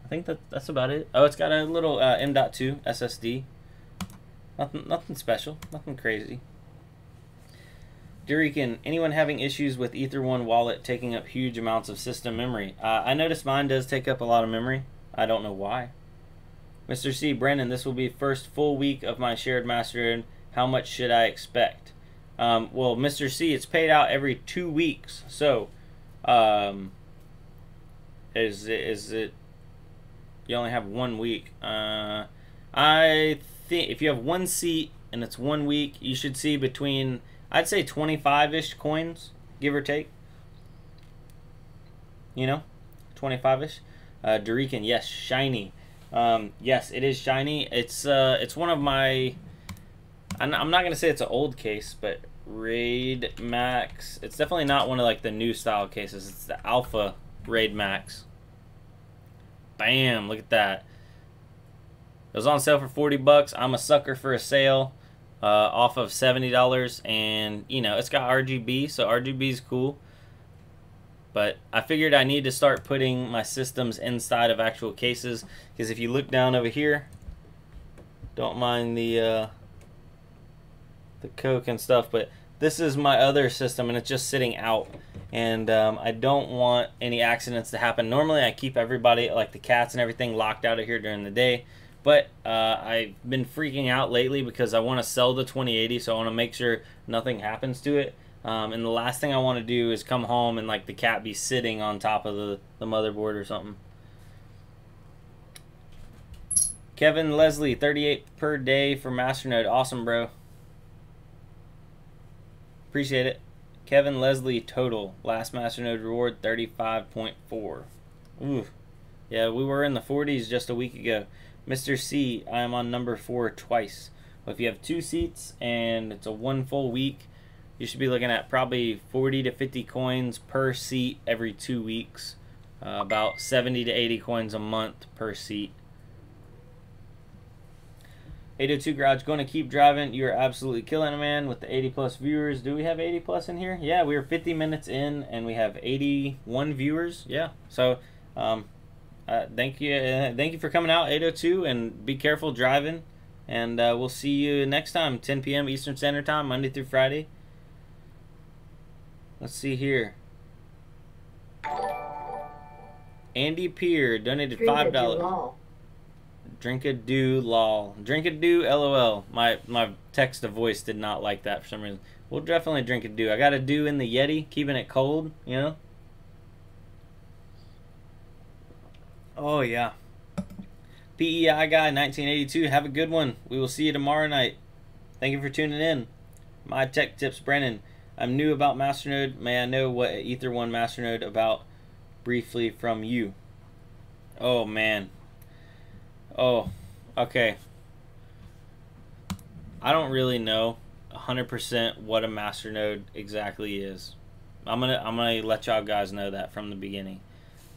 Speaker 1: I think that's about it. Oh, it's got a little M.2 SSD. Nothing special, nothing crazy. Durican, anyone having issues with Ether1 wallet taking up huge amounts of system memory? I noticed mine does take up a lot of memory. I don't know why. Mr. C, Brandon, this will be first full week of my shared masternode. How much should I expect? Well, Mr. C, it's paid out every 2 weeks. So, is it? You only have 1 week. I think if you have one seat and it's 1 week, you should see between, I'd say 25-ish coins, give or take. You know, 25-ish. Durican, yes, shiny. Yes, it is shiny. It's one of my, I'm not gonna say it's an old case, but Raid Max. It's definitely not one of like the new style cases. It's the Alpha Raid Max. Bam! Look at that. It was on sale for 40 bucks. I'm a sucker for a sale off of $70, and you know it's got RGB, so RGB is cool. But I figured I need to start putting my systems inside of actual cases, because if you look down over here, don't mind the Coke and stuff, but this is my other system and it's just sitting out, and I don't want any accidents to happen. Normally I keep everybody, like the cats and everything, locked out of here during the day, but I've been freaking out lately because I want to sell the 2080, so I want to make sure nothing happens to it. And the last thing I want to do is come home and like the cat be sitting on top of the motherboard or something. Kevin Leslie, 38 per day for Masternode. Awesome, bro. Appreciate it. Kevin Leslie total. Last masternode reward 35.4. Ooh. Yeah, we were in the 40s just a week ago. Mr. C, I am on number 4 twice. Well, if you have 2 seats and it's a 1 full week, you should be looking at probably 40 to 50 coins per seat every 2 weeks. About 70 to 80 coins a month per seat. 802 Garage, going to keep driving. You're absolutely killing it, man, with the 80 plus viewers. Do we have 80 plus in here? Yeah, we are 50 minutes in and we have 81 viewers. Yeah, so thank you for coming out, 802, and be careful driving. And we'll see you next time, 10 p.m. Eastern Standard Time, Monday through Friday. Let's see here. Andy Peer donated $5. Drinkadoo lol. Drinkadoo lol. My text to voice did not like that for some reason. We'll definitely drink a do. I got a do in the Yeti, keeping it cold, you know. Oh yeah. PEI guy 1982. Have a good one. We will see you tomorrow night. Thank you for tuning in. My tech tips, Brennan. I'm new about Masternode. May I know what Ether 1 Masternode about briefly from you? Oh man. Oh, okay. I don't really know 100% what a masternode exactly is. I'm gonna let y'all guys know that from the beginning.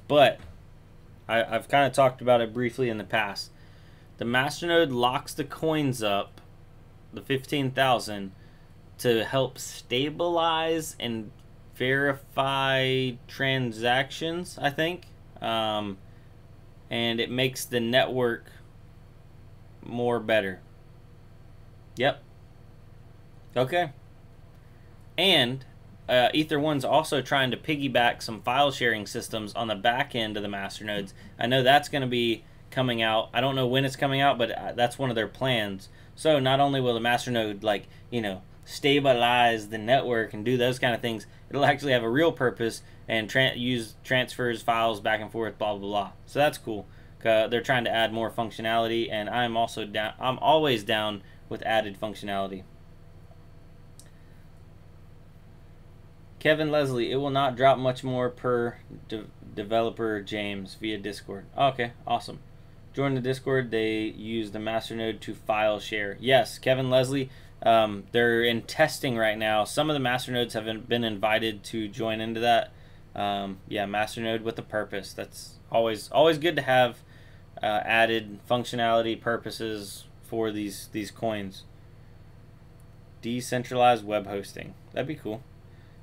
Speaker 1: But I've kind of talked about it briefly in the past. The masternode locks the coins up, the 15,000, to help stabilize and verify transactions, I think. And it makes the network more better. Yep. Okay. And Ether 1's also trying to piggyback some file sharing systems on the back end of the masternodes. I know that's going to be coming out. I don't know when it's coming out, but that's one of their plans. So not only will the masternode, like, you know, stabilize the network and do those kind of things, it'll actually have a real purpose and use transfers, files back and forth, blah blah blah. So that's cool. They're trying to add more functionality, and I'm also down. I'm always down with added functionality. Kevin Leslie, it will not drop much more per developer James via Discord. Okay, awesome. Join the Discord. They use the masternode to file share. Yes, Kevin Leslie. They're in testing right now. Some of the masternodes have been invited to join into that. Yeah, masternode with a purpose. That's always good to have added functionality purposes for these coins. Decentralized web hosting. That'd be cool.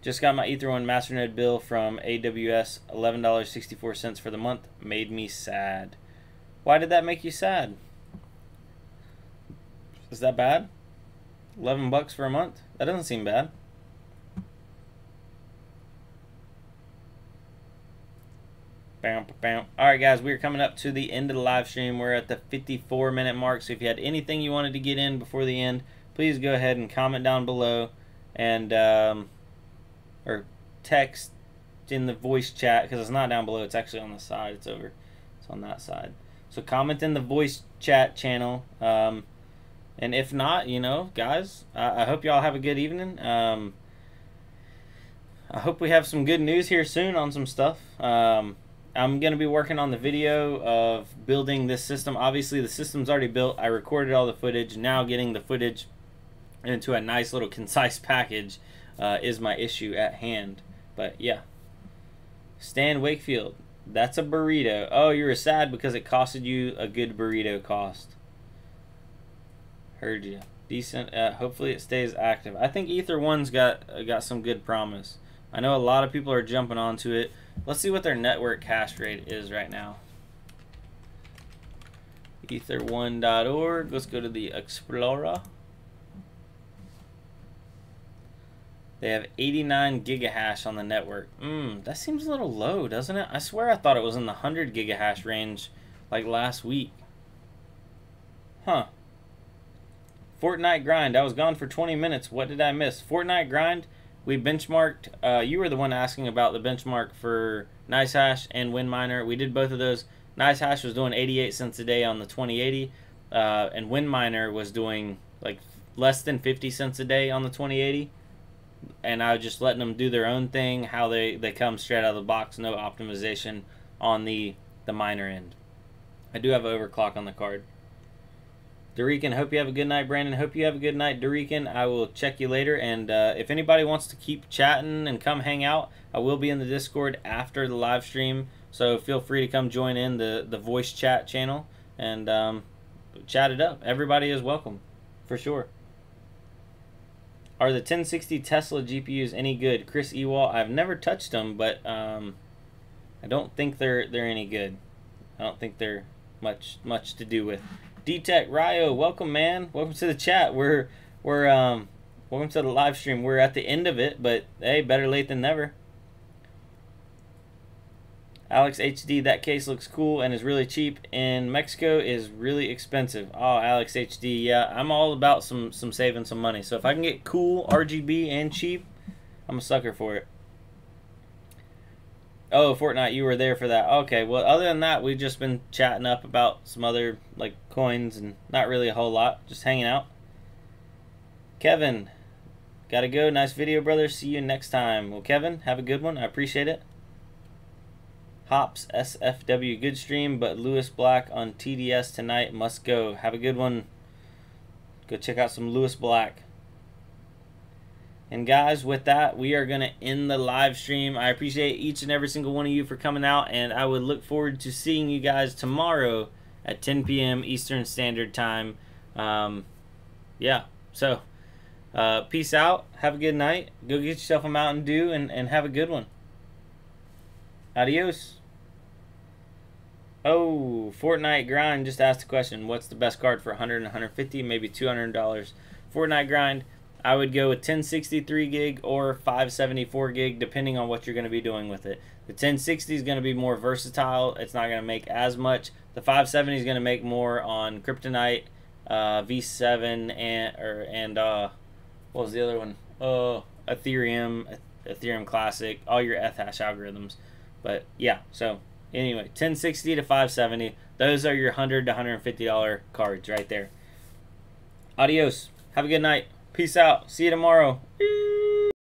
Speaker 1: Just got my Ether 1 masternode bill from AWS, $11.64 for the month. Made me sad. Why did that make you sad? Is that bad? 11 bucks for a month? That doesn't seem bad. Bam, bam. Alright guys, we're coming up to the end of the live stream. We're at the 54-minute mark, so if you had anything you wanted to get in before the end, please go ahead and comment down below, and or text in the voice chat, because it's not down below, it's actually on the side. It's on that side. So comment in the voice chat channel, and if not, you know, guys, I hope y'all have a good evening. I hope we have some good news here soon on some stuff. I'm going to be working on the video of building this system. Obviously, the system's already built. I recorded all the footage. Now getting the footage into a nice little concise package is my issue at hand. But yeah. Stan Wakefield. That's a burrito. Oh, you were sad because it costed you a good burrito cost. Heard you. Decent. Hopefully it stays active. I think Ether 1's got some good promise. I know a lot of people are jumping onto it. Let's see what their network hash rate is right now. Ether1.org. Let's go to the Explorer. They have 89 gigahash on the network. That seems a little low, doesn't it? I swear I thought it was in the 100 gigahash range like last week. Huh. Fortnite grind. I was gone for 20 minutes. What did I miss? Fortnite grind. We benchmarked. You were the one asking about the benchmark for NiceHash and WinMiner. We did both of those. NiceHash was doing 88 cents a day on the 2080, and WinMiner was doing like less than 50 cents a day on the 2080. and I was just letting them do their own thing, how they come straight out of the box, no optimization on the miner end. I do have an overclock on the card. Dorican, hope you have a good night. Brandon, hope you have a good night. Dorican, I will check you later. And if anybody wants to keep chatting and come hang out, I will be in the Discord after the live stream. So feel free to come join in the voice chat channel and chat it up. Everybody is welcome, for sure. Are the 1060 Tesla GPUs any good? Chris Ewald, I've never touched them, but I don't think they're any good. I don't think they're much to do with. D-Tech Ryo, welcome, man. Welcome to the chat. We're welcome to the live stream. We're at the end of it, but hey, better late than never. Alex HD, that case looks cool and is really cheap. In Mexico is really expensive. Oh, Alex HD, yeah, I'm all about some saving some money. So if I can get cool, RGB, and cheap, I'm a sucker for it. Oh, Fortnite, you were there for that. Okay, well, other than that, we've just been chatting up about some other, like, coins and not really a whole lot. Just hanging out. Kevin, gotta go. Nice video, brother. See you next time. Well, Kevin, have a good one. I appreciate it. Hops, SFW, good stream, but Lewis Black on TDS tonight. Must go. Have a good one. Go check out some Lewis Black. And guys, with that, we are going to end the live stream. I appreciate each and every single one of you for coming out, and I would look forward to seeing you guys tomorrow at 10 p.m. Eastern Standard Time. Yeah, so peace out. Have a good night. Go get yourself a Mountain Dew and have a good one. Adios. Oh, Fortnite Grind just asked a question. What's the best card for 100 and 150, maybe $200? Fortnite Grind, I would go with 1063 gig or 574 gig, depending on what you're going to be doing with it. The 1060 is going to be more versatile. It's not going to make as much. The 570 is going to make more on Kryptonite, V7, and what was the other one? Ethereum Classic, all your Ethash algorithms. But yeah, so anyway, 1060 to 570, those are your $100 to $150 cards right there. Adios. Have a good night. Peace out. See you tomorrow.